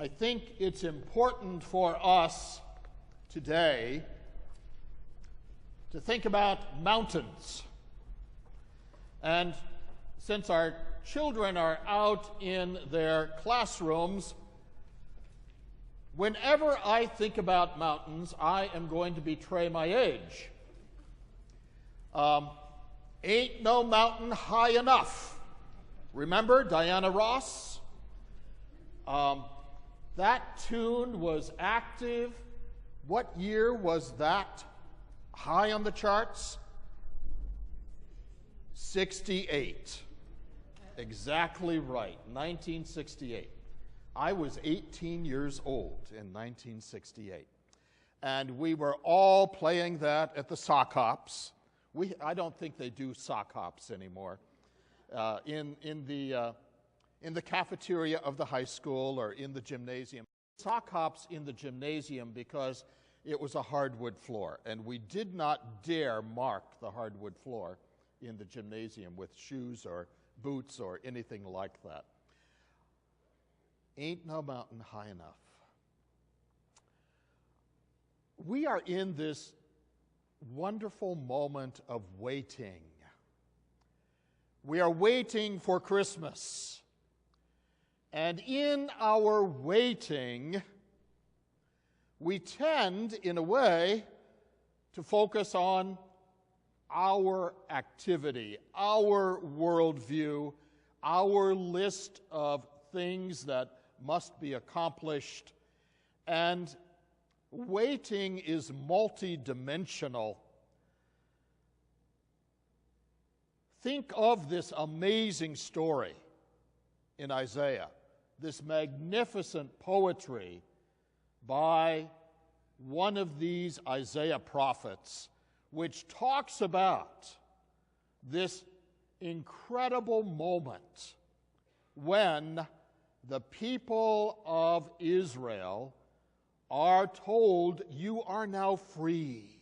I think it's important for us today to think about mountains. And since our children are out in their classrooms, whenever I think about mountains, I am going to betray my age. Ain't no mountain high enough. Remember Diana Ross? That tune was active. What year was that high on the charts? 68. Exactly right, 1968. I was 18 years old in 1968. And we were all playing that at the sock hops. I don't think they do sock hops anymore. In the cafeteria of the high school or in the gymnasium. Sock hops in the gymnasium because it was a hardwood floor, and we did not dare mark the hardwood floor in the gymnasium with shoes or boots or anything like that. Ain't no mountain high enough. We are in this wonderful moment of waiting. We are waiting for Christmas. And in our waiting, we tend, in a way, to focus on our activity, our worldview, our list of things that must be accomplished. And waiting is multidimensional. Think of this amazing story in Isaiah, this magnificent poetry by one of these Isaiah prophets, which talks about this incredible moment when the people of Israel are told, "You are now free.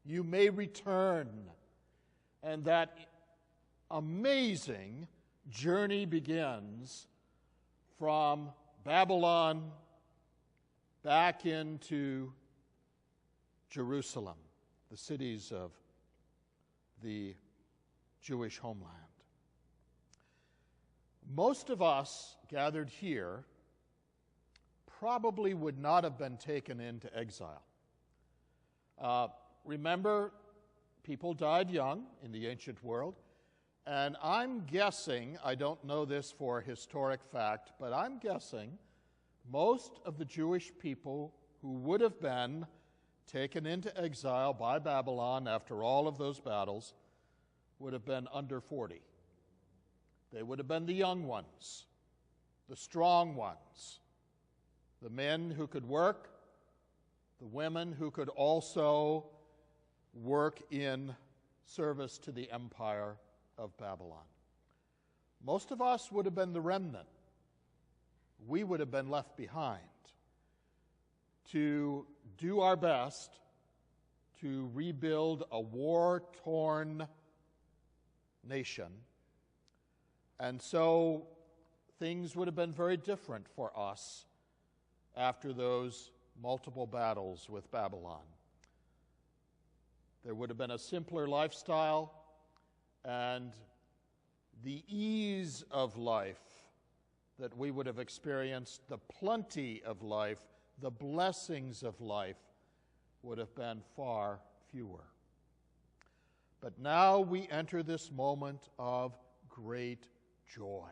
You may return." And that amazing journey begins from Babylon back into Jerusalem, the cities of the Jewish homeland. Most of us gathered here probably would not have been taken into exile. Remember, people died young in the ancient world, and I'm guessing, I don't know this for a historic fact, but I'm guessing most of the Jewish people who would have been taken into exile by Babylon after all of those battles would have been under 40. They would have been the young ones, the strong ones, the men who could work, the women who could also work in service to the empire of Babylon. Most of us would have been the remnant. We would have been left behind to do our best to rebuild a war-torn nation. And so things would have been very different for us after those multiple battles with Babylon. There would have been a simpler lifestyle, and the ease of life that we would have experienced, the plenty of life, the blessings of life would have been far fewer. But now we enter this moment of great joy,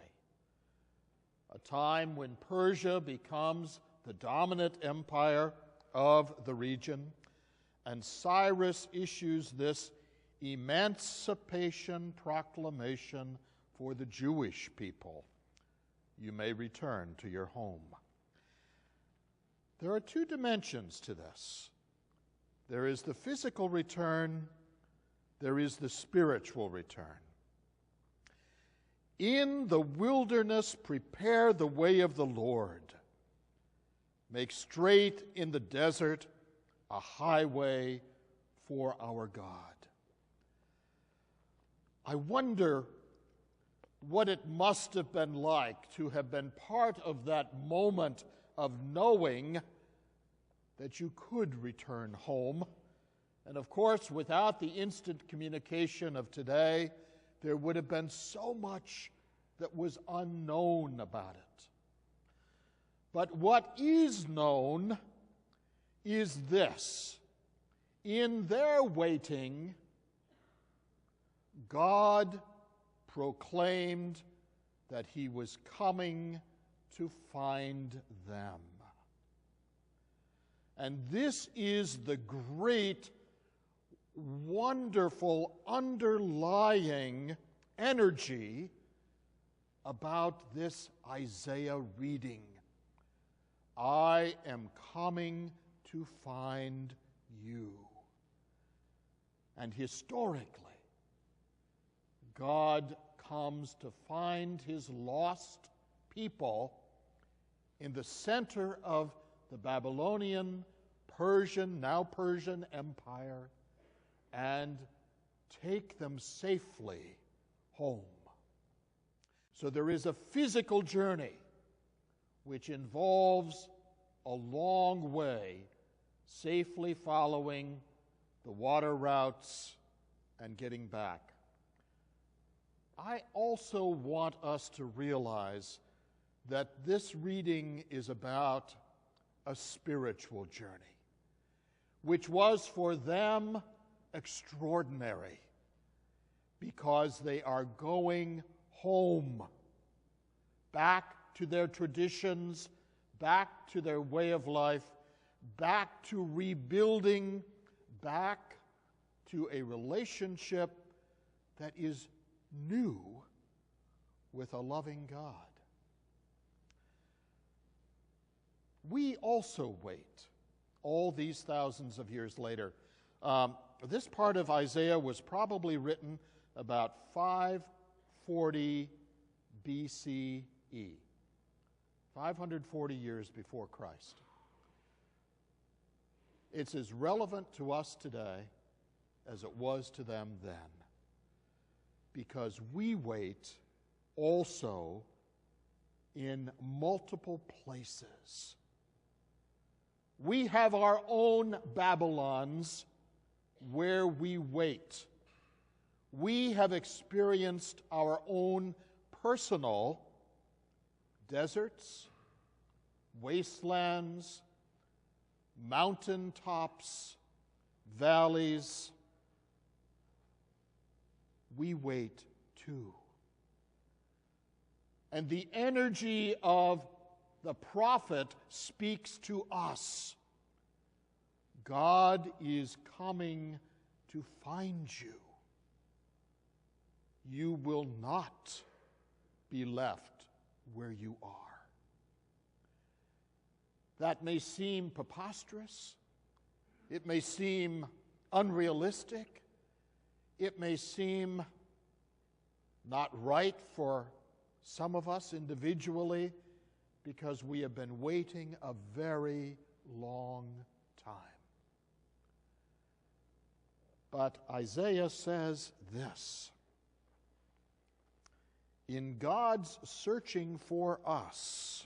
a time when Persia becomes the dominant empire of the region, and Cyrus issues this emancipation proclamation for the Jewish people. You may return to your home. There are two dimensions to this. There is the physical return, there is the spiritual return. In the wilderness, prepare the way of the Lord. Make straight in the desert a highway for our God. I wonder what it must have been like to have been part of that moment of knowing that you could return home. And of course, without the instant communication of today, there would have been so much that was unknown about it. But what is known is this: in their waiting, God proclaimed that he was coming to find them. And this is the great, wonderful, underlying energy about this Isaiah reading. I am coming to find you. And historically, God comes to find his lost people in the center of the Babylonian, Persian, now Persian Empire, and take them safely home. So there is a physical journey which involves a long way, safely following the water routes and getting back. I also want us to realize that this reading is about a spiritual journey, which was for them extraordinary because they are going home, back to their traditions, back to their way of life, back to rebuilding, back to a relationship that is new with a loving God. We also wait all these thousands of years later. This part of Isaiah was probably written about 540 BCE, 540 years before Christ. It's as relevant to us today as it was to them then, because we wait also in multiple places. We have our own Babylons where we wait. We have experienced our own personal deserts, wastelands, mountaintops, valleys. We wait too. And the energy of the prophet speaks to us. God is coming to find you. You will not be left where you are. That may seem preposterous. It may seem unrealistic. It may seem not right for some of us individually, because we have been waiting a very long time. But Isaiah says this: in God's searching for us,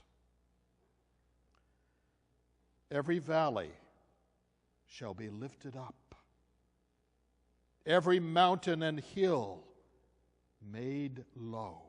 every valley shall be lifted up, every mountain and hill made low.